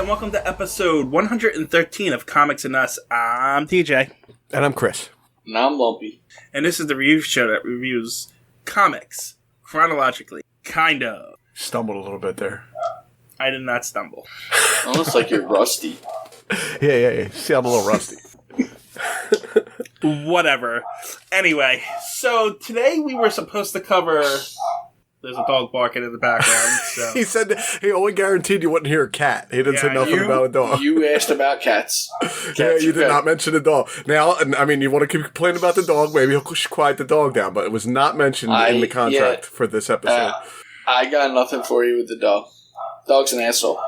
and welcome to episode 113 of Comics and Us. I'm TJ. And I'm Chris. And I'm Lumpy. And this is the review show that reviews comics chronologically. Kind of. Stumbled a little bit there. I did not stumble. Almost like you're rusty. Yeah. See, I'm a little rusty. Whatever. Anyway, so today we were supposed to cover... There's a dog barking in the background. So. He said he only guaranteed you wouldn't hear a cat. He didn't say nothing about a dog. You asked about cats. You did not mention a dog. Now, I mean, you want to keep complaining about the dog, maybe he'll quiet the dog down, but it was not mentioned in the contract for this episode. I got nothing for you with the dog. Dog's an asshole.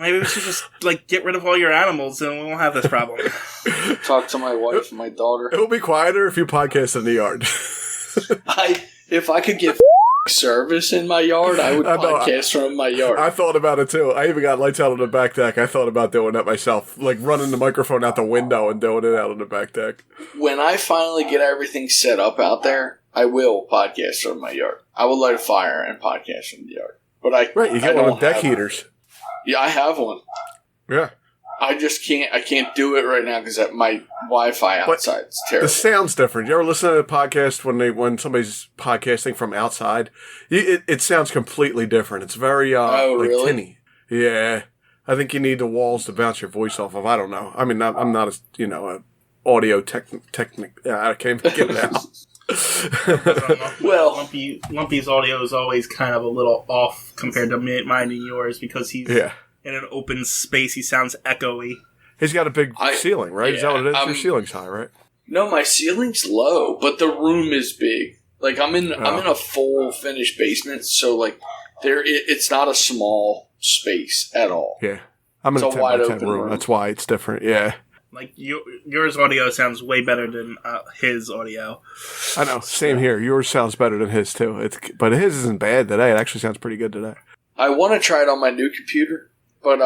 Maybe we should just, get rid of all your animals and we won't have this problem. Talk to my wife and my daughter. It'll be quieter if you podcast in the yard. If I could get service in my yard, I would podcast from my yard. I thought about it too. I even got lights out on the back deck. I thought about doing that myself, like running the microphone out the window and doing it out on the back deck. When I finally get everything set up out there, I will podcast from my yard. I will light a fire and podcast from the yard. But you get one with deck heaters. Yeah, I have one. Yeah. I just can't. I can't do it right now because my Wi-Fi outside is terrible. The sound's different. You ever listen to a podcast when somebody's podcasting from outside? It sounds completely different. It's very really? tinny. Yeah, I think you need the walls to bounce your voice off of. I don't know. I mean, I'm not a audio technic. I can't even get it out. Well, Lumpy's audio is always kind of a little off compared to mine and yours because he's. Yeah. In an open space, he sounds echoey. He's got a big ceiling, right? Yeah, is that what it is? Your ceiling's high, right? No, my ceiling's low, but the room is big. Like I'm in a full finished basement, so it's not a small space at all. Yeah, I'm in a 10 by 10 room. That's why it's different. Yeah. Like yours audio sounds way better than his audio. I know. Same here. Yours sounds better than his too. But his isn't bad today. It actually sounds pretty good today. I want to try it on my new computer. But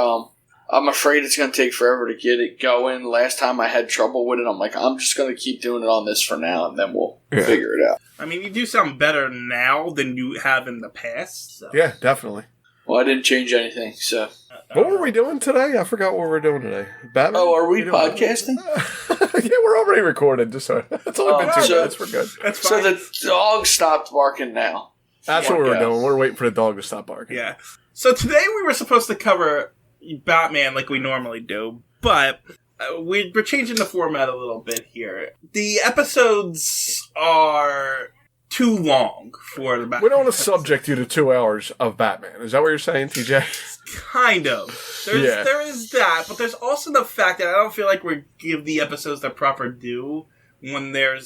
I'm afraid it's going to take forever to get it going. Last time I had trouble with it, I'm like, I'm just going to keep doing it on this for now, and then we'll figure it out. I mean, you do sound better now than you have in the past. So. Yeah, definitely. Well, I didn't change anything, so. What were we doing today? I forgot what we were doing today. Batman? Oh, are we podcasting? Yeah, we're already recorded. It's only been 2 minutes. We're good. That's fine. So the dog stopped barking now. That's what we were doing. We're waiting for the dog to stop barking. Yeah. So today we were supposed to cover Batman like we normally do, but we're changing the format a little bit here. The episodes are too long for the Batman. We don't want to subject you to 2 hours of Batman. Is that what you're saying, TJ? Kind of. There is that, but there's also the fact that I don't feel like we give the episodes their proper due when they're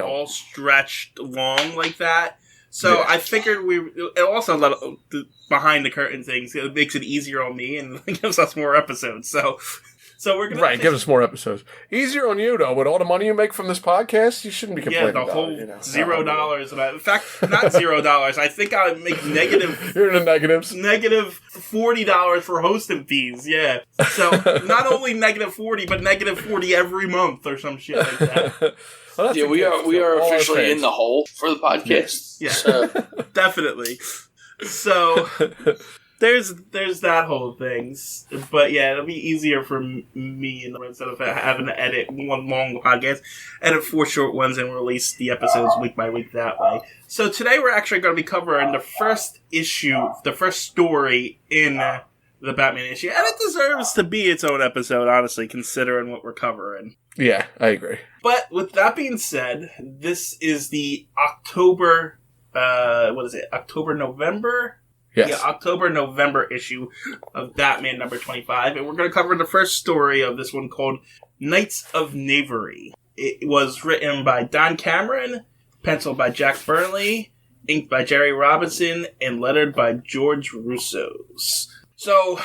all stretched long like that. So I figured it also let the behind the curtain things. It makes it easier on me and gives us more episodes. So we're gonna give us more episodes. Easier on you though. With all the money you make from this podcast, you shouldn't be complaining. Yeah, the whole $0. In fact, not $0. I think I would make negative. You're in the negatives. Negative $40 for hosting fees. Yeah. So not only negative 40, but negative 40 every month or some shit like that. Well, we are officially in the hole for the podcast. Yeah, definitely. So there's that whole thing. But yeah, it'll be easier for me instead of having to edit one long podcast, edit 4 short ones and release the episodes week by week that way. So today we're actually going to be covering the first issue, the first story in the Batman issue. And it deserves to be its own episode, honestly, considering what we're covering. Yeah, I agree. But with that being said, this is the October, October-November? Yes. Yeah, October-November issue of Batman number 25. And we're going to cover the first story of this one called Knights of Knavery. It was written by Don Cameron, penciled by Jack Burnley, inked by Jerry Robinson, and lettered by George Russos. So,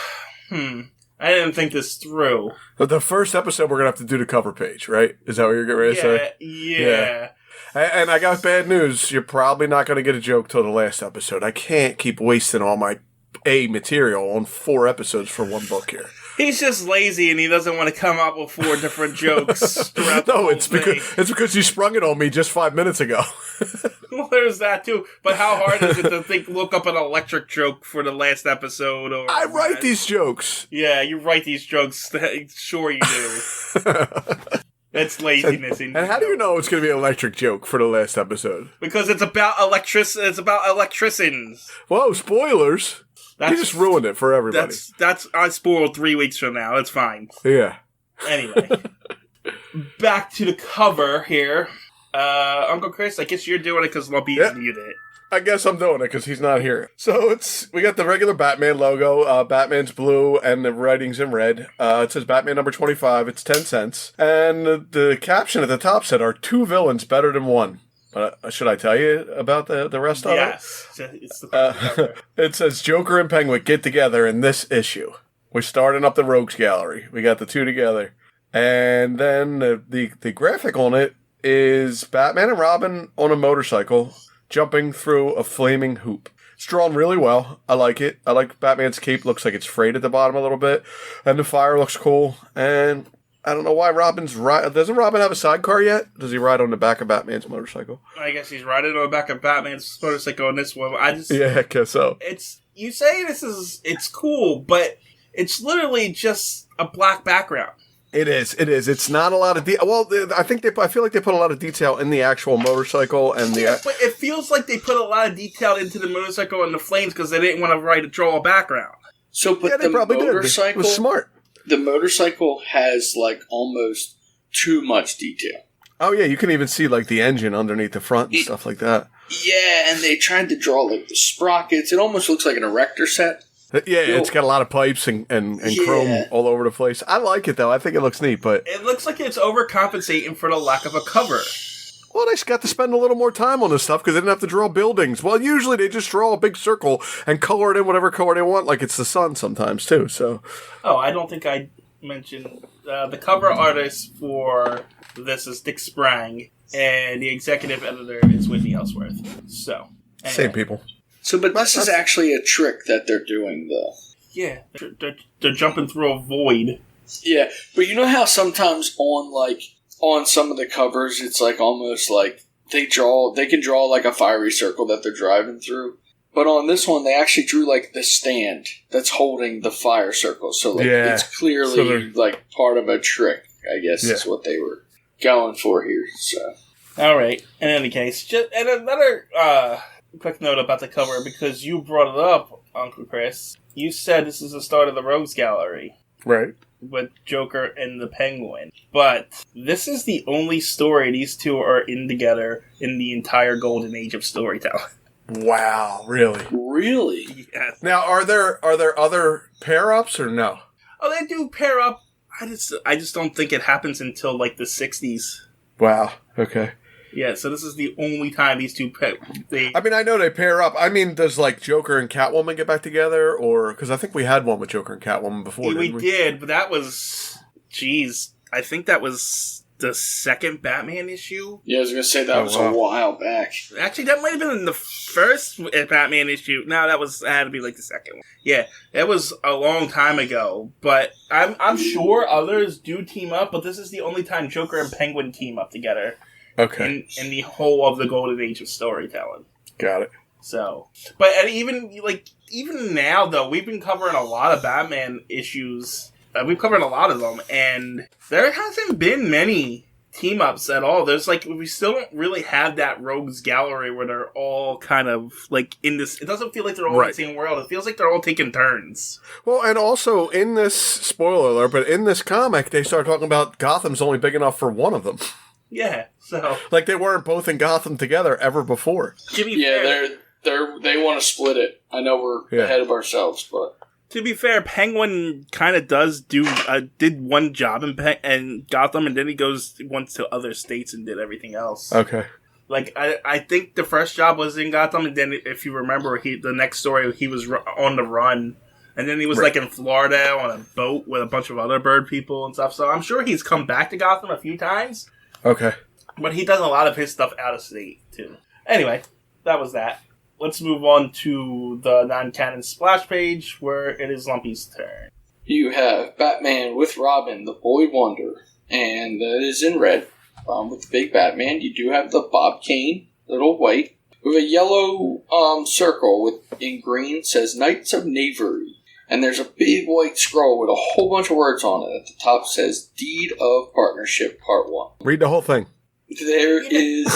I didn't think this through. But the first episode, we're going to have to do the cover page, right? Is that what you're getting ready to say? Yeah. And I got bad news. You're probably not going to get a joke till the last episode. I can't keep wasting all my material on 4 episodes for one book here. He's just lazy and he doesn't want to come up with 4 different jokes throughout the whole it's because you sprung it on me just 5 minutes ago. Well, there's that too. But how hard is it to look up an electric joke for the last episode? Or I write these jokes. Yeah, you write these jokes. Sure you do. That's laziness. And how do you know it's going to be an electric joke for the last episode? Because it's about It's about electricians. Whoa, spoilers. You just ruined it for everybody. That's I spoiled 3 weeks from now. It's fine. Yeah. Anyway, back to the cover here. Uncle Chris, I guess you're doing it because Lumpy is muted. I guess I'm doing it because he's not here. So we got the regular Batman logo. Batman's blue and the writing's in red. It says Batman number 25. It's 10 cents. And the caption at the top said, "Are 2 villains better than 1?" Should I tell you about the rest of it? Yes. It's the it says Joker and Penguin get together in this issue. We're starting up the Rogues Gallery. We got the 2 together. And then the graphic on it is Batman and Robin on a motorcycle jumping through a flaming hoop. It's drawn really well. I like it. I like Batman's cape. Looks like it's frayed at the bottom a little bit. And the fire looks cool. And I don't know why doesn't Robin have a sidecar yet? Does he ride on the back of Batman's motorcycle? I guess he's riding on the back of Batman's motorcycle in this one. Yeah, I guess so. You say it's cool, but it's literally just a black background. It is. It's not a lot of detail. Well, I feel like they put a lot of detail in the actual motorcycle and but it feels like they put a lot of detail into the motorcycle and the flames because they didn't want to draw a background. So, but the motorcycle It was smart. The motorcycle has almost too much detail. Oh yeah, you can even see the engine underneath the front and stuff like that. Yeah, and they tried to draw the sprockets. It almost looks like an erector set. Yeah, it's got a lot of pipes and chrome all over the place. I like it though. I think it looks neat, but it looks like it's overcompensating for the lack of a cover. Well, they just got to spend a little more time on this stuff because they didn't have to draw buildings. Well, usually they just draw a big circle and color it in whatever color they want, like it's the sun sometimes, too. So, I don't think I mentioned the cover artist for this is Dick Sprang, and the executive editor is Whitney Ellsworth. So, anyway. Same people. So, but this is actually a trick that they're doing, though. Yeah, they're jumping through a void. Yeah, but you know how sometimes on some of the covers, it's almost like they can draw a fiery circle that they're driving through. But on this one, they actually drew the stand that's holding the fire circle. So it's clearly part of a trick, I guess is what they were going for here. So, all right. In any case, and another quick note about the cover because you brought it up, Uncle Chris. You said this is the start of the Rogues Gallery, right? With Joker and the Penguin. But this is the only story these 2 are in together in the entire golden age of storytelling. Wow, really? Really? Yes. Now, are there other pair-ups or no? Oh, they do pair up. I just don't think it happens until the 60s. Wow, okay. Yeah, so this is the only time these 2 I mean, I know they pair up. I mean, does Joker and Catwoman get back together, or because I think we had one with Joker and Catwoman before. We did, but that was, I think that was the second Batman issue. Yeah, I was gonna say that was a while back. Actually, that might have been in the first Batman issue. No, that had to be the second one. Yeah, that was a long time ago. But I'm sure others do team up. But this is the only time Joker and Penguin team up together. Okay. In the whole of the golden age of storytelling. Got it. So, but even now though, we've been covering a lot of Batman issues. We've covered a lot of them, and there hasn't been many team ups at all. There's we still don't really have that Rogues Gallery where they're all kind of in this. It doesn't feel like they're all in the same world. It feels like they're all taking turns. Well, and also in this spoiler alert, but in this comic, they start talking about Gotham's only big enough for one of them. Yeah, so they weren't both in Gotham together ever before. They want to split it. I know we're ahead of ourselves, but to be fair, Penguin kind of did one job in Gotham, and then he goes once to other states and did everything else. Okay. I think the first job was in Gotham, and then if you remember, the next story he was on the run, and then he was in Florida on a boat with a bunch of other bird people and stuff. So I'm sure he's come back to Gotham a few times. Okay. But he does a lot of his stuff out of state, too. Anyway, that was that. Let's move on to the non-canon splash page, where it is Lumpy's turn. you have Batman with Robin, the Boy Wonder, and that is in red. With the big Batman, you do have the Bob Kane, little white, with a yellow circle in green says Knights of Knavery. And there's a big white scroll with a whole bunch of words on it. At the top says Deed of Partnership Part 1. Read the whole thing. There is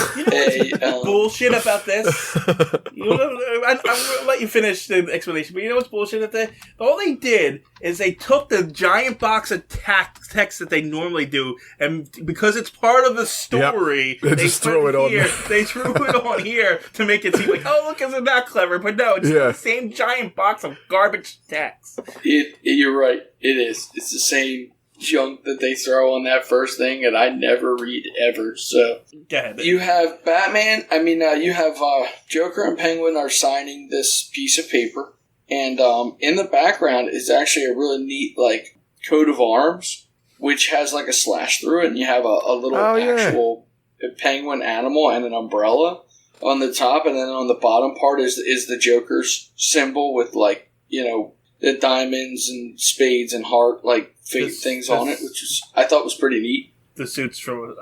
bullshit about this. I'm going to let you finish the explanation, but you know what's bullshit about that? All they did is they took the giant box of text that they normally do, and because it's part of the story, they just threw it on here. They threw it on here to make it seem like, oh, look, isn't that clever? But no, it's the same giant box of garbage text. You're right. It is. It's the same junk that they throw on that first thing, and I never read ever. So you have Batman. You have Joker and Penguin are signing this piece of paper, and in the background is actually a really neat coat of arms, which has a slash through it, and you have a little actual penguin animal and an umbrella on the top, and then on the bottom part is the Joker's symbol with the diamonds and spades and heart things on it, which I thought was pretty neat. The suits from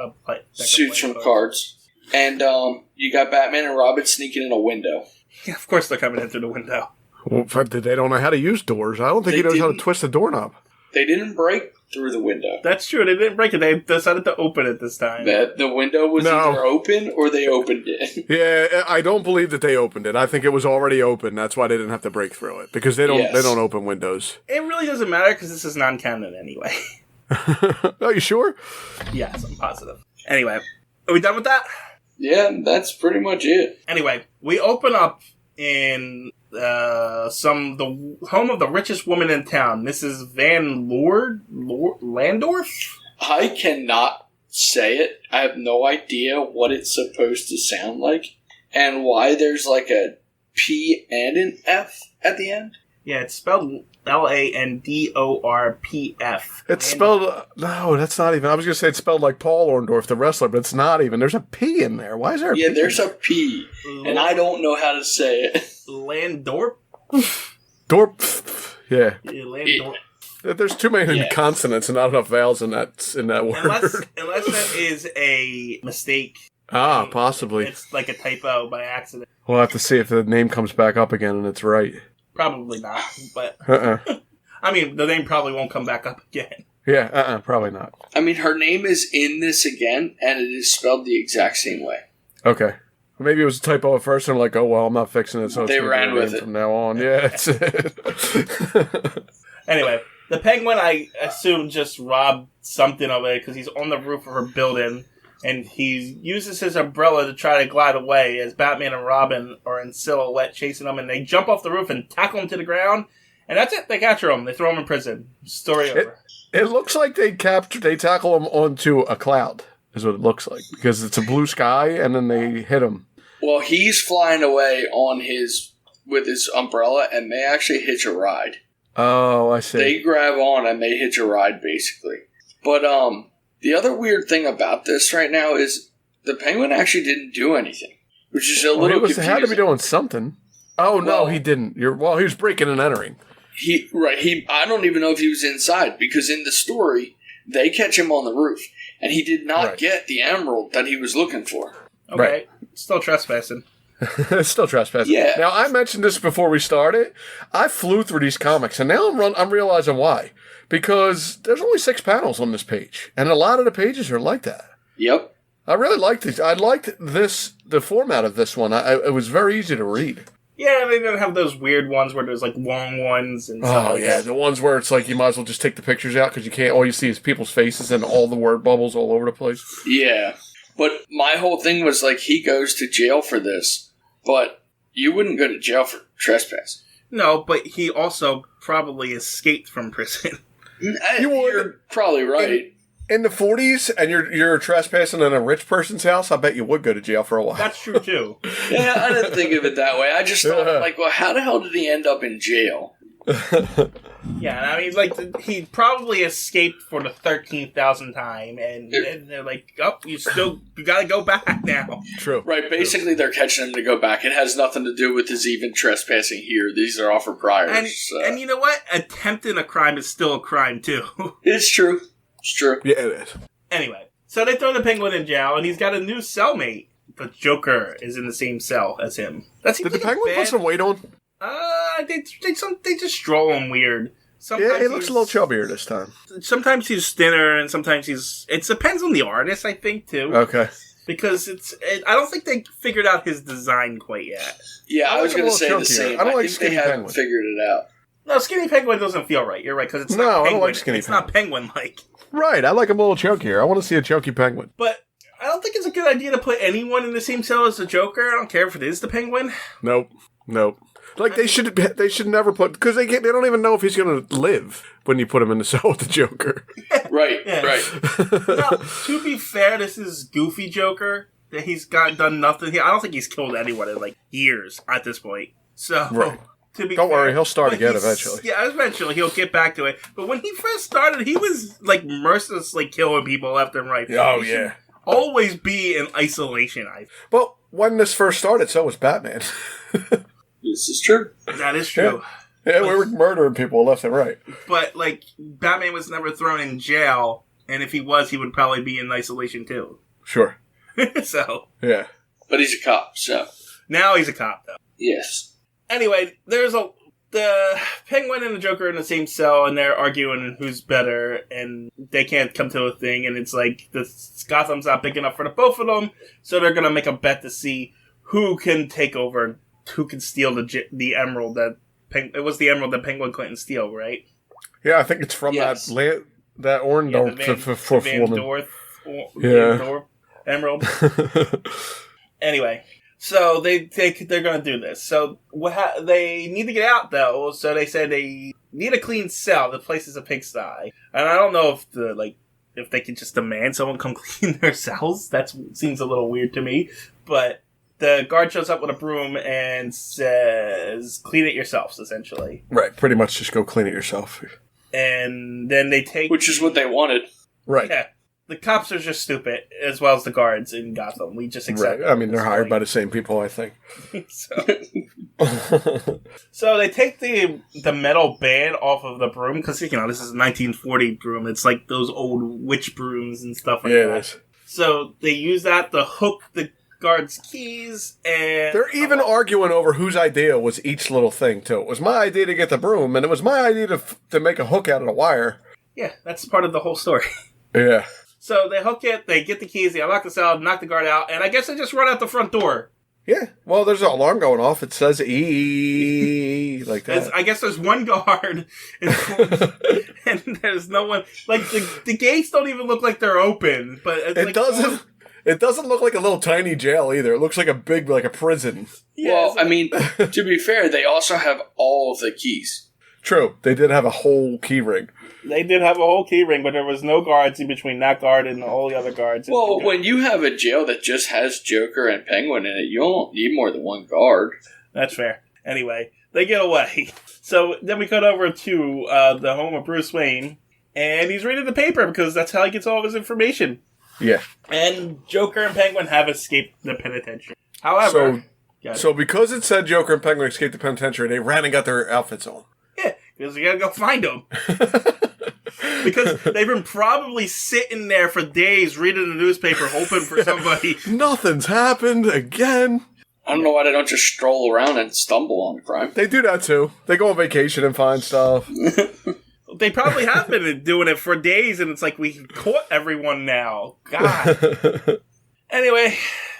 cards. And you got Batman and Robin sneaking in a window. Yeah, of course they're coming in through the window. Well, they don't know how to use doors. I don't think he knows how to twist the doorknob. They didn't break through the window. That's true. They didn't break it. They decided to open it this time. The window was either open or they opened it. Yeah, I don't believe that they opened it. I think it was already open. That's why they didn't have to break through it, because they don't open windows. It really doesn't matter because this is non-canon anyway. Are you sure? Yes, I'm positive. Anyway, are we done with that? Yeah, that's pretty much it. Anyway, we open up in the home of the richest woman in town, Mrs. Van Landorf? I cannot say it. I have no idea what it's supposed to sound like and why there's a P and an F at the end. Yeah, it's spelled Landorpf. It's spelled... No, that's not even... I was going to say it's spelled like Paul Orndorff, the wrestler, but it's not even. There's a P in there. Why is there a P? Yeah, there's a P, and I don't know how to say it. Landorp? Dorp. Yeah. Landorp. There's too many consonants and not enough vowels in that word. Unless that is a mistake. Possibly. It's like a typo by accident. We'll have to see if the name comes back up again and it's right. Probably not, but... I mean, the name probably won't come back up again. Yeah, probably not. I mean, her name is in this again, and it is spelled the exact same way. Okay. Maybe it was a typo at first, and I'm like, oh, well, I'm not fixing it, so they ran with it from now on. Yeah, that's it. Anyway, the Penguin, I assume, just robbed something of it, because he's on the roof of her building, and he uses his umbrella to try to glide away as Batman and Robin are in silhouette chasing him, and they jump off the roof and tackle him to the ground, and that's it. They capture him. They throw him in prison. Story over. It looks like they tackle him onto a cloud, is what it looks like, because it's a blue sky, and then they hit him. Well, he's flying away with his umbrella, and they actually hitch a ride. Oh, I see. They grab on, and they hitch a ride, basically. But, the other weird thing about this right now is the Penguin actually didn't do anything, which is a little confusing. He had to be doing something. Oh, no, he didn't. He was breaking and entering. I don't even know if he was inside, because in the story, they catch him on the roof, and he did not get the emerald that he was looking for. Okay, right. Still trespassing. Still trespassing. Yeah. Now, I mentioned this before we started. I flew through these comics, and now I'm realizing why. Because there's only 6 panels on this page, and a lot of the pages are like that. Yep. I really liked these. I liked the format of this one. It was very easy to read. Yeah, they didn't have those weird ones where there's long ones and stuff. Oh, yeah, the ones where it's you might as well just take the pictures out because you can't. All you see is people's faces and all the word bubbles all over the place. Yeah, but my whole thing was he goes to jail for this, but you wouldn't go to jail for trespass. No, but he also probably escaped from prison. You're probably right. In the 40s, and you're trespassing in a rich person's house, I bet you would go to jail for a while. That's true, too. Yeah, I didn't think of it that way. I just thought, how the hell did he end up in jail? Yeah, I mean, like, he probably escaped for the 13,000th time, and they're like, oh, you gotta go back now. True. Right, basically they're catching him to go back. It has nothing to do with his even trespassing here. These are all for priors. And you know what? Attempting a crime is still a crime, too. It's true. It's true. Yeah, it is. Anyway, so they throw the Penguin in jail, and he's got a new cellmate. The Joker is in the same cell as him. Did the Penguin put some weight on? They just stroll him weird. Sometimes he looks a little chubbier this time. Sometimes he's thinner, and sometimes it depends on the artist, I think, too. Okay. Because I don't think they figured out his design quite yet. Yeah, I was going to say the same. I don't like think Skinny they haven't Penguin. figured it out. No, Skinny Penguin doesn't feel right. You're right, because it's not Penguin. I don't like Skinny It's Penguin. not Penguin-like. Right, I like him a little chunkier. I want to see a chunky Penguin. But I don't think it's a good idea to put anyone in the same cell as the Joker. I don't care if it is the Penguin. Nope. Like they should never put, because they don't even know if he's going to live when you put him in the cell with the Joker. Right. Now, to be fair, this is Goofy Joker. That he's done nothing here. I don't think he's killed anyone in like years at this point. So, right. Don't worry, he'll start again eventually. Yeah, eventually he'll get back to it. But when he first started, he was like mercilessly killing people left and right. Oh yeah. Always be in isolation. Well, when this first started, so was Batman. This is true. That is true. Yeah, we were murdering people left and right. But like, Batman was never thrown in jail, and if he was, he would probably be in isolation too. Sure. So. Yeah. But he's a cop, so. Now he's a cop, though. Yes. Anyway, the Penguin and the Joker in the same cell, and they're arguing who's better, and they can't come to a thing, and it's like, Gotham's not big enough for the both of them, so they're gonna make a bet to see who can take over, who can steal the emerald that, it was the emerald that Penguin couldn't steal, right? Yeah, I think it's from that Orndorff woman. Emerald. Anyway, so they're going to do this. So they need to get out, though. So they said they need a clean cell. The place is a pigsty, and I don't know if they can just demand someone come clean their cells. That seems a little weird to me. But the guard shows up with a broom and says, "Clean it yourselves," essentially. Right. Pretty much, just go clean it yourself. And then they take, which is what they wanted. Right. Yeah. The cops are just stupid, as well as the guards in Gotham. We just accept Right. I mean, they're hired by the same people, I think. So they take the metal band off of the broom, because, this is a 1940 broom. It's like those old witch brooms and stuff like that. Yeah, it is. So they use that to hook the guards' keys, and... They're even arguing over whose idea was each little thing, too. It was my idea to get the broom, and it was my idea to make a hook out of the wire. Yeah, that's part of the whole story. Yeah. So they hook it, they get the keys, they unlock the cell, knock the guard out, and I guess they just run out the front door. Yeah. Well, there's an alarm going off. It says E like that. I guess there's one guard, and there's no one. Like, the gates don't even look like they're open. But it doesn't. It doesn't look like a little tiny jail either. It looks like a big, like a prison. Yeah, well, I mean, to be fair, they also have all of the keys. True. They did have a whole key ring. They did have a whole key ring, but there was no guards in between that guard and all the other guards. Well, when you have a jail that just has Joker and Penguin in it, you don't need more than one guard. That's fair. Anyway, they get away. So then we cut over to the home of Bruce Wayne, and he's reading the paper because that's how he gets all of his information. Yeah. And Joker and Penguin have escaped the penitentiary. However... So because it said Joker and Penguin escaped the penitentiary, they ran and got their outfits on. Yeah, because we gotta go find them. Because they've been probably sitting there for days reading the newspaper hoping for somebody. Nothing's happened again. I don't know why they don't just stroll around and stumble on crime. They do that too. They go on vacation and find stuff. They probably have been doing it for days, and it's like, we caught everyone now. God. Anyway,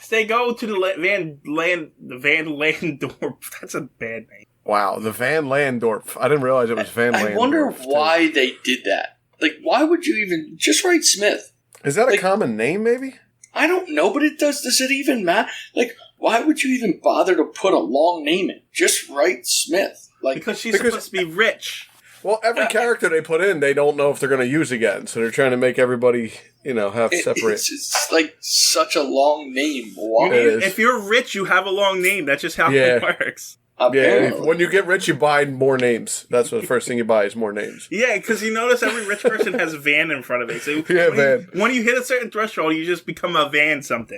they go to the Van Landorp. That's a bad name. Wow, the Van Landorp. I didn't realize it was Van Landorp. I wonder why they did that. Like, why would you even... Just write Smith. Is that a common name, maybe? I don't know, but does it even matter? Like, why would you even bother to put a long name in? Just write Smith. Because she's supposed to be rich. Well, every character they put in, they don't know if they're going to use again, so they're trying to make everybody, have separate... It's like such a long name. If you're rich, you have a long name. That's just how it works. Apparently. when you get rich, you buy more names. That's what the first thing you buy is more names. Yeah, because you notice every rich person has a van in front of it. So when you hit a certain threshold, you just become a van something.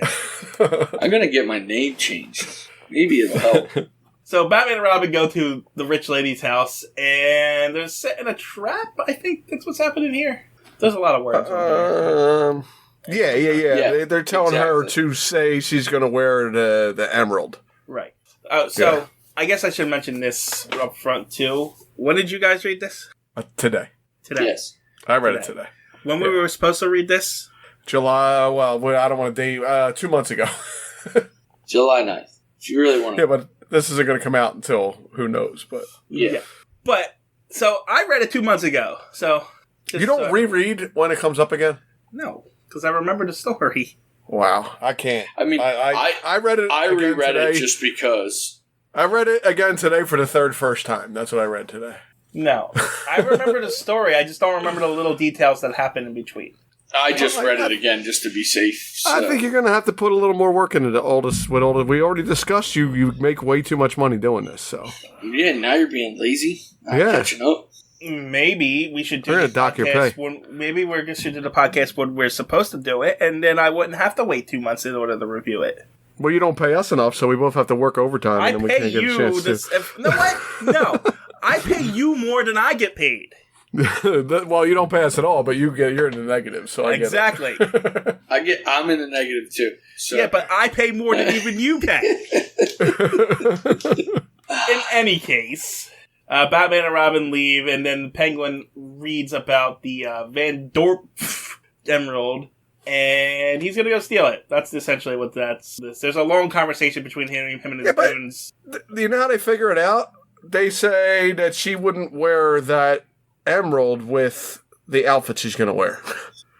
I'm going to get my name changed. Maybe it'll help. So Batman and Robin go to the rich lady's house, and they're setting a trap. I think that's what's happening here. There's a lot of words. Yeah. They're telling her to say she's going to wear the emerald. Right. I guess I should mention this up front, too. When did you guys read this? Today. Yes. I read it today. When we were supposed to read this? July, I don't want to date, 2 months ago. July 9th. If you really want to. Yeah, but this isn't going to come out until who knows, but. Yeah. But, so I read it 2 months ago, so. You don't reread when it comes up again? No, because I remember the story. Wow, I can't. I mean, I read it. I reread today. it just because. I read it again today for the first time. That's what I read today. No, I remember the story. I just don't remember the little details that happened in between. I just read it again just to be safe. So. I think you're going to have to put a little more work into the oldest. We already discussed you make way too much money doing this. So yeah, now you're being lazy. I'm catching up. Maybe we should do we're the gonna dock your pay. Maybe we're going to do the podcast when we're supposed to do it, and then I wouldn't have to wait 2 months in order to review it. Well, you don't pay us enough, so we both have to work overtime, and then we can't get a chance to. No, what? No, I pay you more than I get paid. Well, you don't pay us at all, but you're in the negative, so I exactly. get it. I'm in the negative too. So. Yeah, but I pay more than even you pay. In any case, Batman and Robin leave, and then Penguin reads about the Van Dorp Emerald. And he's gonna go steal it. That's essentially what that's. There's a long conversation between him and his goons. You know how they figure it out? They say that she wouldn't wear that emerald with the outfit she's gonna wear.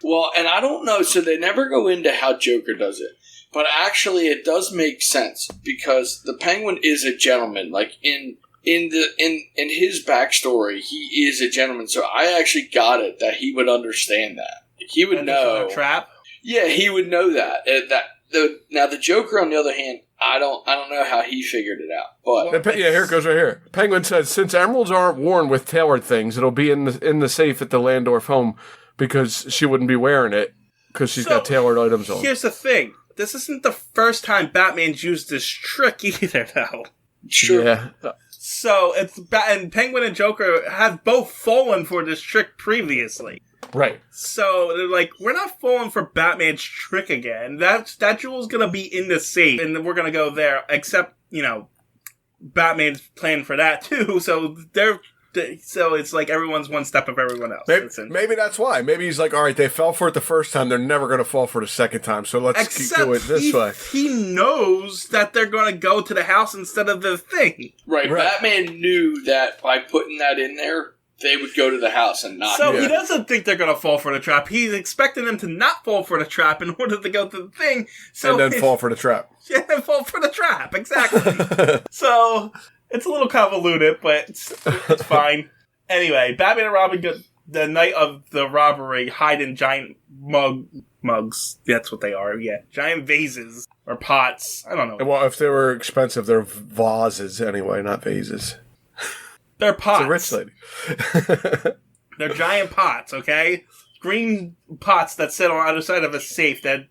Well, and I don't know. So they never go into how Joker does it, but actually, it does make sense because the Penguin is a gentleman. Like in his backstory, he is a gentleman. So I actually got it that he would understand that. He would know. A trap? Yeah, he would know that. Now the Joker, on the other hand, I don't know how he figured it out. But here it goes right here. Penguin says, since emeralds aren't worn with tailored things, it'll be in the safe at the Landorf home because she wouldn't be wearing it because she's got tailored items on. Here's the thing: this isn't the first time Batman's used this trick either, though. Sure. Yeah. So and Penguin and Joker have both fallen for this trick previously. Right. So they're like, we're not falling for Batman's trick again. That jewel's gonna be in the safe, and we're gonna go there. Except, Batman's planning for that too. So it's like everyone's one step of everyone else. Maybe that's why. Maybe he's like, all right, they fell for it the first time. They're never gonna fall for it the second time. So let's do it this way. He knows that they're gonna go to the house instead of the thing. Right. Batman knew that by putting that in there, they would go to the house and not. So he doesn't think they're going to fall for the trap. He's expecting them to not fall for the trap in order to go to the thing. So and then fall for the trap. Yeah, and fall for the trap. Exactly. So it's a little convoluted, but it's fine. Anyway, Batman and Robin go the night of the robbery, hide in giant mugs. That's what they are. Yeah, giant vases or pots. I don't know. Well, if they were expensive, they're vases anyway, not vases. They're pots. It's a rich lady. They're giant pots, okay? Green pots that sit on either side of a safe that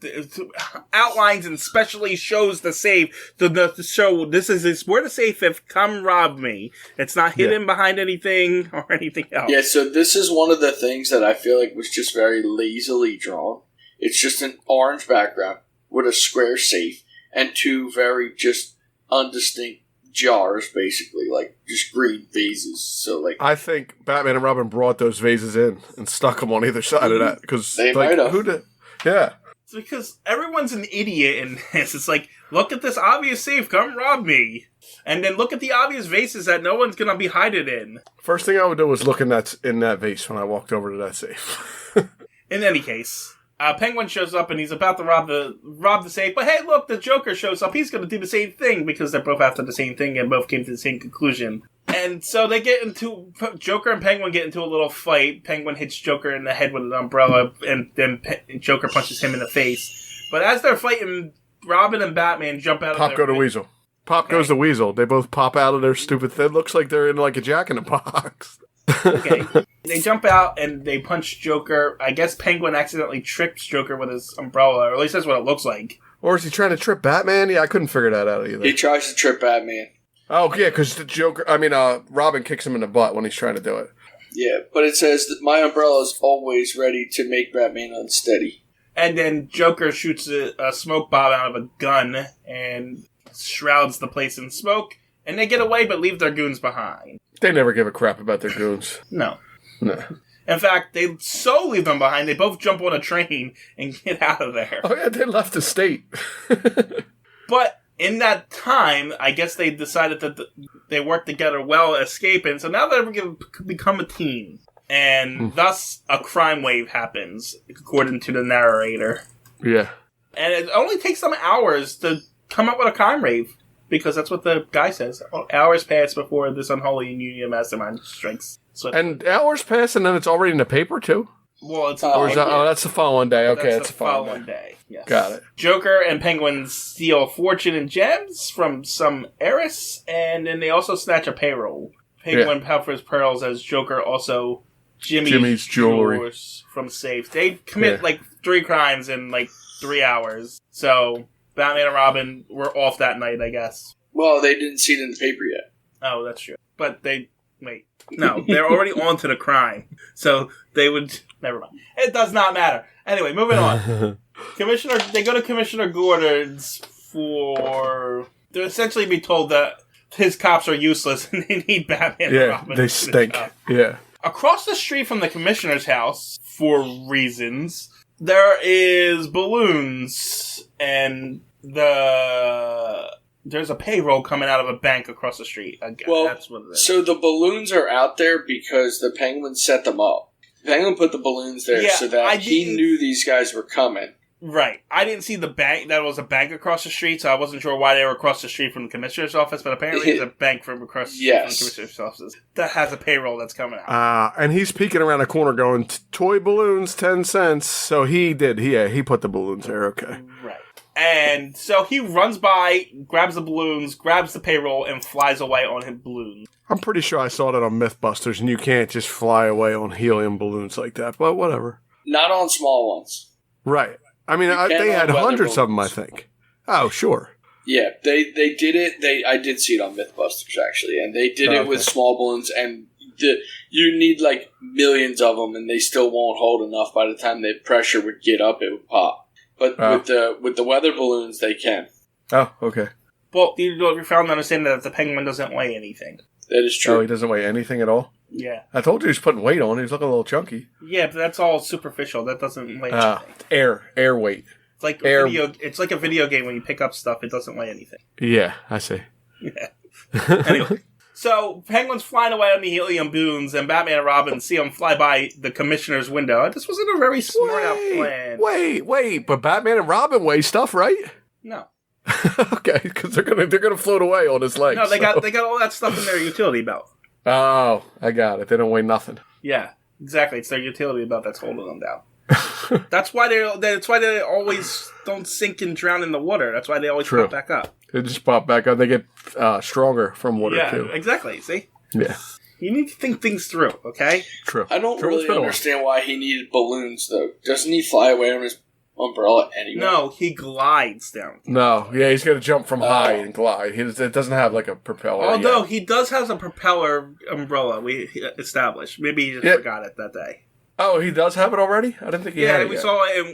outlines and specially shows the safe to show this is where the safe is. Come rob me. It's not hidden behind anything or anything else. Yeah, so this is one of the things that I feel like was just very lazily drawn. It's just an orange background with a square safe and two very just undistinct jars, basically, like just green vases. So, like, I think Batman and Robin brought those vases in and stuck them on either side of that because they might have. Yeah, it's because everyone's an idiot in this. It's like, look at this obvious safe, come rob me, and then look at the obvious vases that no one's gonna be hiding in. First thing I would do was look in that vase when I walked over to that safe. In any case. Penguin shows up and he's about to rob the safe, but hey, look, the Joker shows up. He's going to do the same thing because they're both after the same thing and both came to the same conclusion. And so Joker and Penguin get into a little fight. Penguin hits Joker in the head with an umbrella, and then Joker punches him in the face. But as they're fighting, Robin and Batman jump out of Pop go to Weasel. Pop goes the weasel. They both pop out of their stupid thing. It looks like they're in like a jack-in-the-box. Okay. They jump out and they punch Joker. I guess Penguin accidentally trips Joker with his umbrella, or at least that's what it looks like. Or is he trying to trip Batman? Yeah, I couldn't figure that out either. He tries to trip Batman. Oh, yeah, because the Joker... Robin kicks him in the butt when he's trying to do it. Yeah, but it says that my umbrella is always ready to make Batman unsteady. And then Joker shoots a smoke bomb out of a gun and shrouds the place in smoke. And they get away but leave their goons behind. They never give a crap about their goons. No. No. In fact, they so leave them behind, they both jump on a train and get out of there. Oh, yeah, they left the state. But in that time, I guess they decided that they worked together well escaping, so now they're going to become a team. And thus, a crime wave happens, according to the narrator. Yeah. And it only takes them hours to come up with a crime wave, because that's what the guy says. Hours pass before this unholy union mastermind strikes. So, and hours pass, and then it's already in the paper, too? Well, it's that's the following day. Okay, that's the following day. Yes. Got it. Joker and Penguin steal fortune and gems from some heiress, and then they also snatch a payroll. Penguin pilfers pearls as Joker also Jimmy's jewelry from safe. They commit like 3 crimes in like 3 hours. So Batman and Robin were off that night, I guess. Well, they didn't see it in the paper yet. Oh, that's true. But no, they're already on to the crime. So they would... Never mind. It does not matter. Anyway, moving on. They go to Commissioner Gordon's for... To essentially be told that his cops are useless and they need Batman and Robin. Yeah, they stink. Yeah. Across the street from the Commissioner's house, for reasons, there is balloons and there's a payroll coming out of a bank across the street. Well, that's what it is. So the balloons are out there because the Penguin set them up. The Penguin put the balloons there so that he knew these guys were coming. Right. I didn't see the bank. That was a bank across the street, so I wasn't sure why they were across the street from the Commissioner's office, but apparently it's a bank from across the street from the Commissioner's office that has a payroll that's coming out. And he's peeking around the corner going, toy balloons, 10 cents. So he did. He put the balloons there. Okay. Right. And so he runs by, grabs the balloons, grabs the payroll, and flies away on his balloons. I'm pretty sure I saw that on Mythbusters, and you can't just fly away on helium balloons like that, but whatever. Not on small ones. Right. I mean, they had hundreds of them, I think. Oh, sure. Yeah, they did it. I did see it on Mythbusters, actually, and they did it with small balloons, and you need like millions of them, and they still won't hold enough. By the time the pressure would get up, it would pop. But with the weather balloons, they can. Oh, okay. Well, you found to understand that the Penguin doesn't weigh anything. That is true. Oh, he doesn't weigh anything at all? Yeah. I told you he was putting weight on. He was looking a little chunky. Yeah, but that's all superficial. That doesn't weigh anything. Air weight. It's like it's like a video game when you pick up stuff. It doesn't weigh anything. Yeah, I see. Yeah. Anyway, so Penguin's flying away on the helium balloons, and Batman and Robin see him fly by the Commissioner's window. This wasn't a very smart out plan. Wait, but Batman and Robin weigh stuff, right? No. Okay, because they're gonna float away on his legs. No, they got all that stuff in their utility belt. Oh, I got it. They don't weigh nothing. Yeah, exactly. It's their utility belt that's holding them down. That's why they always don't sink and drown in the water. That's why they always pop back up. They just pop back up. They get stronger from water too. Yeah, exactly. See? Yeah. You need to think things through, okay? True. I don't really understand why he needed balloons, though. Doesn't he fly away on his umbrella anyway? No, he glides down. No, yeah, he's going to jump from high and glide. It doesn't have like a propeller. Although he does have a propeller umbrella, we established. Maybe he just forgot it that day. Oh, he does have it already? I didn't think he had it. Yeah,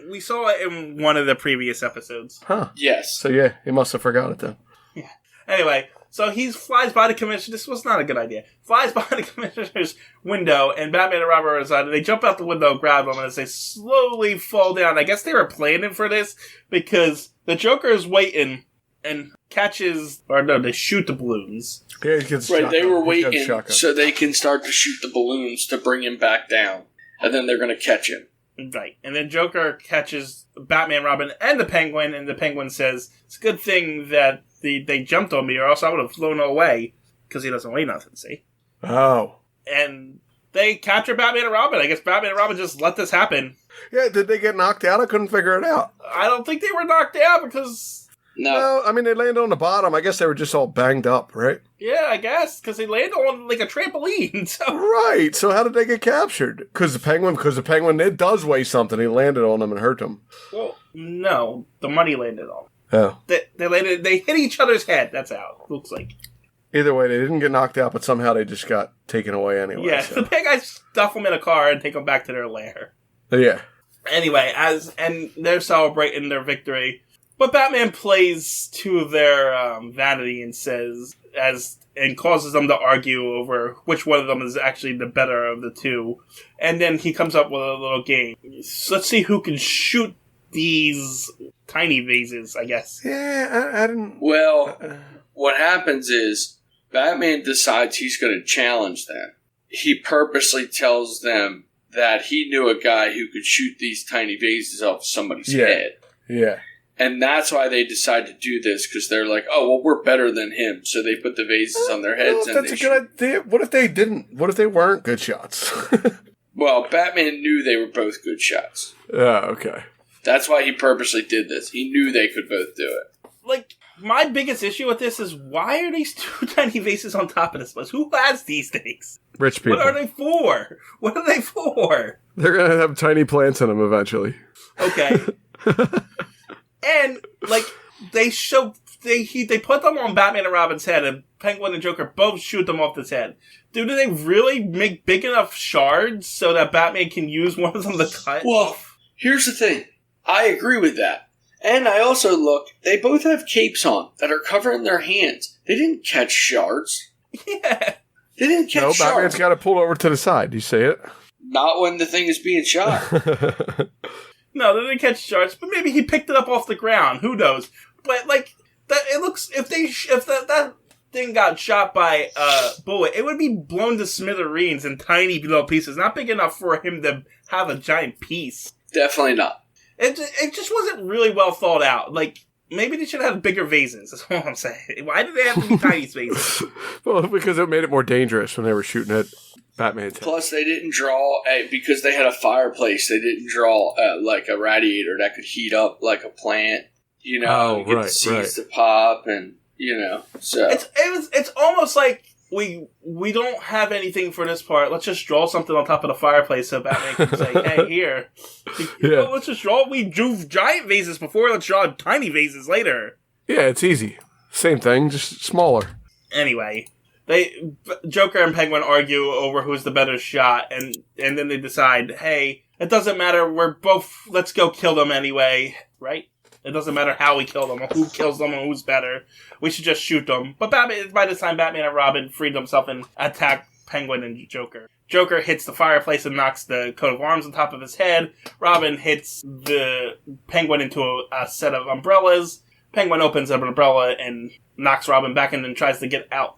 we saw it in one of the previous episodes. Huh. Yes. So yeah, he must have forgot it then. Yeah. Anyway, so he flies by the Commissioner. This was not a good idea. Flies by the Commissioner's window, and Batman and Robin are inside. They jump out the window, grab him, and as they slowly fall down, I guess they were planning for this because the Joker is waiting and catches, or no, they shoot the balloons. Yeah, he gets right. They were waiting so they can start to shoot the balloons to bring him back down, and then they're going to catch him. Right, and then Joker catches Batman, Robin, and the Penguin says, "It's a good thing that they jumped on me, or else I would have flown away, because he doesn't weigh nothing, see?" Oh. And they capture Batman and Robin. I guess Batman and Robin just let this happen. Yeah, did they get knocked out? I couldn't figure it out. I don't think they were knocked out, because No, I mean, they landed on the bottom. I guess they were just all banged up, right? Yeah, I guess, because they landed on, like, a trampoline, so... Right, so how did they get captured? Because the penguin, it does weigh something. He landed on them and hurt them. Well, no, the money landed on Oh. They hit each other's head, that's how it looks like. Either way, they didn't get knocked out, but somehow they just got taken away anyway. Yeah, so. the bad guys stuff them in a car and take them back to their lair. Yeah. Anyway, and they're celebrating their victory, but Batman plays to their vanity and and causes them to argue over which one of them is actually the better of the two. And then he comes up with a little game. So let's see who can shoot these tiny vases, I guess. Yeah, I didn't... Well, what happens is Batman decides he's going to challenge them. He purposely tells them that he knew a guy who could shoot these tiny vases off somebody's head. Yeah. And that's why they decide to do this, because they're like, oh, well, we're better than him. So they put the vases on their heads. That's a good idea. What if they didn't? What if they weren't good shots? Well, Batman knew they were both good shots. Oh, okay. That's why he purposely did this. He knew they could both do it. Like, my biggest issue with this is, why are these two tiny vases on top of this place? Who has these things? Rich people. What are they for? What are they for? They're going to have tiny plants in them eventually. Okay. And, like, they put them on Batman and Robin's head, and Penguin and Joker both shoot them off his head. Do they really make big enough shards so that Batman can use one of them to cut? Well, here's the thing. I agree with that. And I also look, they both have capes on that are covering their hands. They didn't catch shards. Yeah. They didn't catch shards. Batman's got to pull over to the side. You see it? Not when the thing is being shot. No, they didn't catch shards, but maybe he picked it up off the ground. Who knows? But, like, it looks, if that thing got shot by a bullet, it would be blown to smithereens in tiny little pieces. Not big enough for him to have a giant piece. Definitely not. It just wasn't really well thought out. Like, maybe they should have bigger vases. That's all I'm saying. Why did they have to be tiny vases? Well, because it made it more dangerous when they were shooting at Batman's head. Plus, they didn't draw, because they had a fireplace, they didn't draw, like, a radiator that could heat up like a plant. You know, get the seeds to pop, and, you know, so. It's almost like we don't have anything for this part. Let's just draw something on top of the fireplace so Batman can say, hey, here. Yeah. Well, let's just draw. We drew giant vases before. Let's draw tiny vases later. Yeah, it's easy. Same thing, just smaller. Anyway, Joker and Penguin argue over who's the better shot, and then they decide, hey, it doesn't matter. Let's go kill them anyway, right? It doesn't matter how we kill them, or who kills them, or who's better. We should just shoot them. But by this time, Batman and Robin freed themselves and attack Penguin and Joker. Joker hits the fireplace and knocks the coat of arms on top of his head. Robin hits the Penguin into a set of umbrellas. Penguin opens up an umbrella and knocks Robin back and then tries to get out.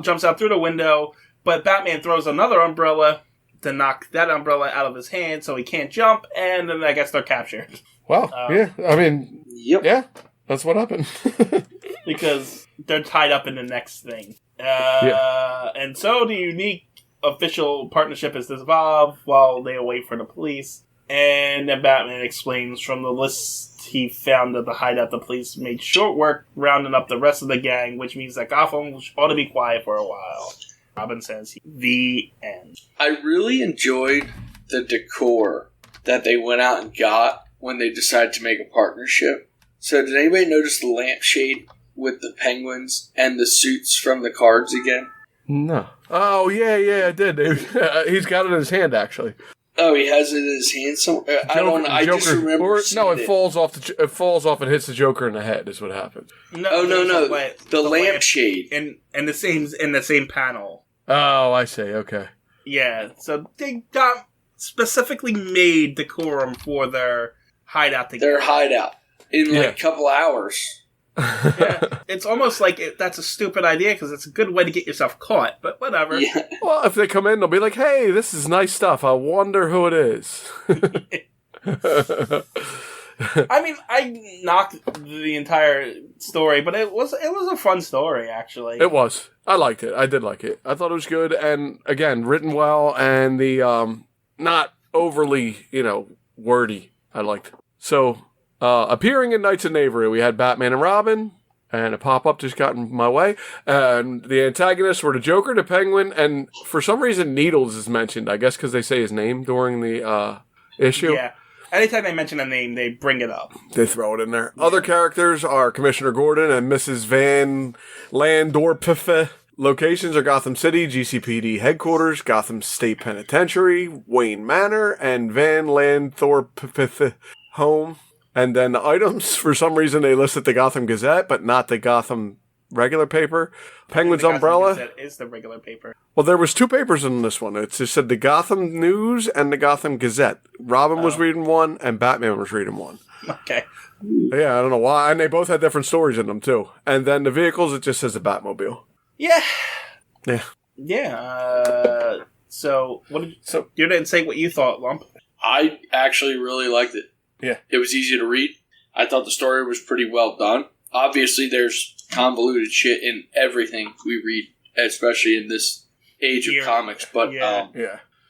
Jumps out through the window, but Batman throws another umbrella to knock that umbrella out of his hand so he can't jump, and then I guess they're captured. Wow, yeah, I mean, yep. Yeah, that's what happened. Because they're tied up in the next thing. And so the unique official partnership is dissolved while they wait for the police. And then Batman explains from the list he found that the hideout the police made short work rounding up the rest of the gang, which means that Gotham ought to be quiet for a while. Robin says, the end. I really enjoyed the decor that they went out and got when they decided to make a partnership. So did anybody notice the lampshade with the penguins and the suits from the cards again? No. Oh, yeah, I did. He's got it in his hand, actually. Oh, he has it in his hand somewhere? I don't know. I just remember it falls off. It falls off and hits the Joker in the head is what happens. No. The lampshade. In the same panel. Oh, I see. Okay. Yeah, so they got specifically made decorum for their hideout together. Their hideout. In a couple hours. Yeah, it's almost like that's a stupid idea because it's a good way to get yourself caught, but whatever. Yeah. Well, if they come in, they'll be like, hey, this is nice stuff. I wonder who it is. I mean, I knocked the entire story, but it was a fun story, actually. It was. I liked it. I did like it. I thought it was good, and again, written well, and the not overly, wordy. I liked. So, Appearing in Knights of Knavery, we had Batman and Robin, and a pop-up just got in my way. And the antagonists were the Joker, the Penguin, and for some reason Needles is mentioned, I guess because they say his name during the issue. Yeah. Anytime they mention a name, they bring it up. They throw it in there. Other characters are Commissioner Gordon and Mrs. Van Landorp. Locations are Gotham City, GCPD headquarters, Gotham State Penitentiary, Wayne Manor, and Van Landorp home. And then the items, for some reason, they listed the Gotham Gazette, but not the Gotham regular paper. Penguin's the Gotham umbrella. Gazette is the regular paper. Well, there was 2 papers in this one. It just said the Gotham News and the Gotham Gazette. Robin was reading one, and Batman was reading one. Okay. Yeah, I don't know why. And they both had different stories in them, too. And then the vehicles, it just says the Batmobile. Yeah. Yeah. Yeah. So, you didn't say what you thought, Lump. I actually really liked it. Yeah. It was easy to read. I thought the story was pretty well done. Obviously, there's convoluted shit in everything we read, especially in this age of comics. But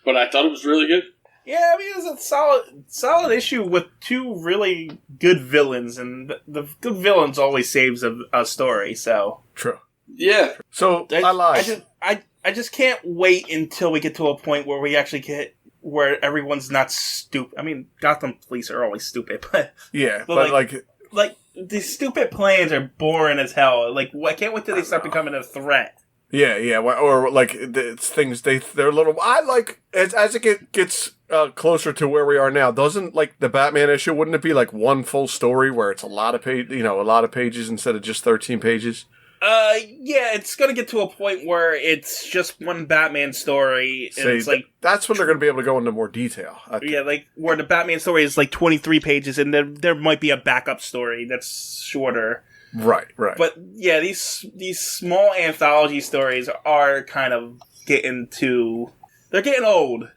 but I thought it was really good. Yeah, I mean, it was a solid issue with 2 really good villains, and the good villains always saves a story. So True. Yeah. So I lied. I just can't wait until we get to a point where we actually get where everyone's not stupid. I mean, Gotham police are always stupid, but yeah, but like these stupid plans are boring as hell. Like, I can't wait till they start becoming a threat. Yeah, or like it's things they're a little. I like as it gets closer to where we are now. Doesn't like the Batman issue? Wouldn't it be like one full story where it's a lot of pages instead of just 13 pages? Yeah, it's gonna get to a point where it's just one Batman story. And it's like that's when they're gonna be able to go into more detail. Yeah, like where the Batman story is like 23 pages, and there might be a backup story that's shorter. Right. But yeah, these small anthology stories are kind of they're getting old.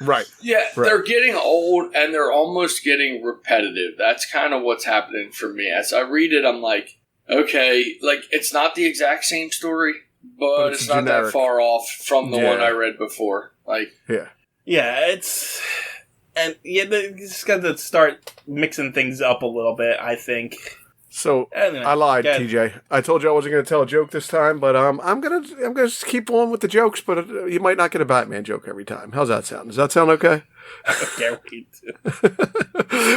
Right. Yeah, they're getting old and they're almost getting repetitive. That's kind of what's happening for me. As I read it, I'm like, okay, like it's not the exact same story, but it's not that far off from the one I read before. Like, yeah, it's just got to start mixing things up a little bit, I think. So anyway, I lied, TJ. I told you I wasn't going to tell a joke this time, but I'm gonna just keep on with the jokes. But you might not get a Batman joke every time. How's that sound? Does that sound okay? I can't wait.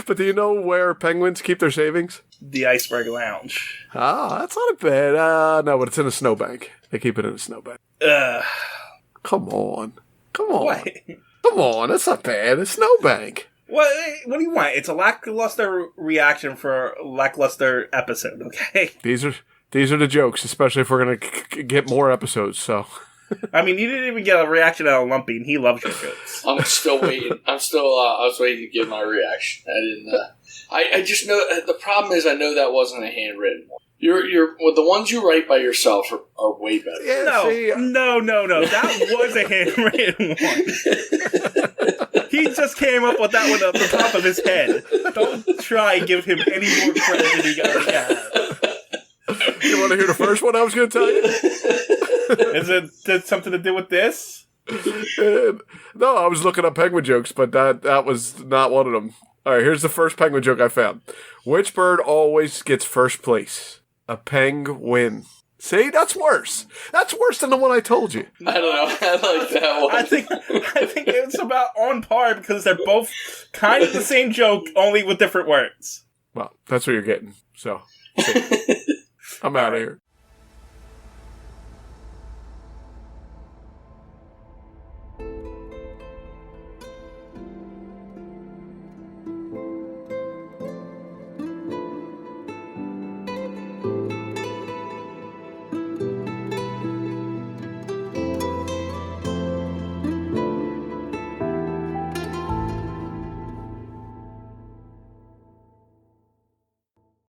But do you know where penguins keep their savings? The Iceberg Lounge. Ah, that's not bad. No, but it's in a snowbank. They keep it in a snowbank. Come on. What? Come on, that's not bad. A snowbank. What do you want? It's a lackluster reaction for a lackluster episode, okay? These are the jokes, especially if we're going to get more episodes, so... I mean, you didn't even get a reaction out of Lumpy, and he loves your jokes. I'm still waiting. I was waiting to give my reaction. I didn't... I just know... The problem is I know that wasn't a handwritten one. Well, the ones you write by yourself are way better. Yeah, no. That was a handwritten one. He just came up with that one off the top of his head. Don't try and give him any more credit than he already has. You want to hear the first one I was going to tell you? Is it something to do with this? No, I was looking up penguin jokes, but that was not one of them. All right, here's the first penguin joke I found. Which bird always gets first place? A penguin. See, that's worse. That's worse than the one I told you. I don't know. I like that one. I think it's about on par because they're both kind of the same joke, only with different words. Well, that's what you're getting. So, I'm out of here.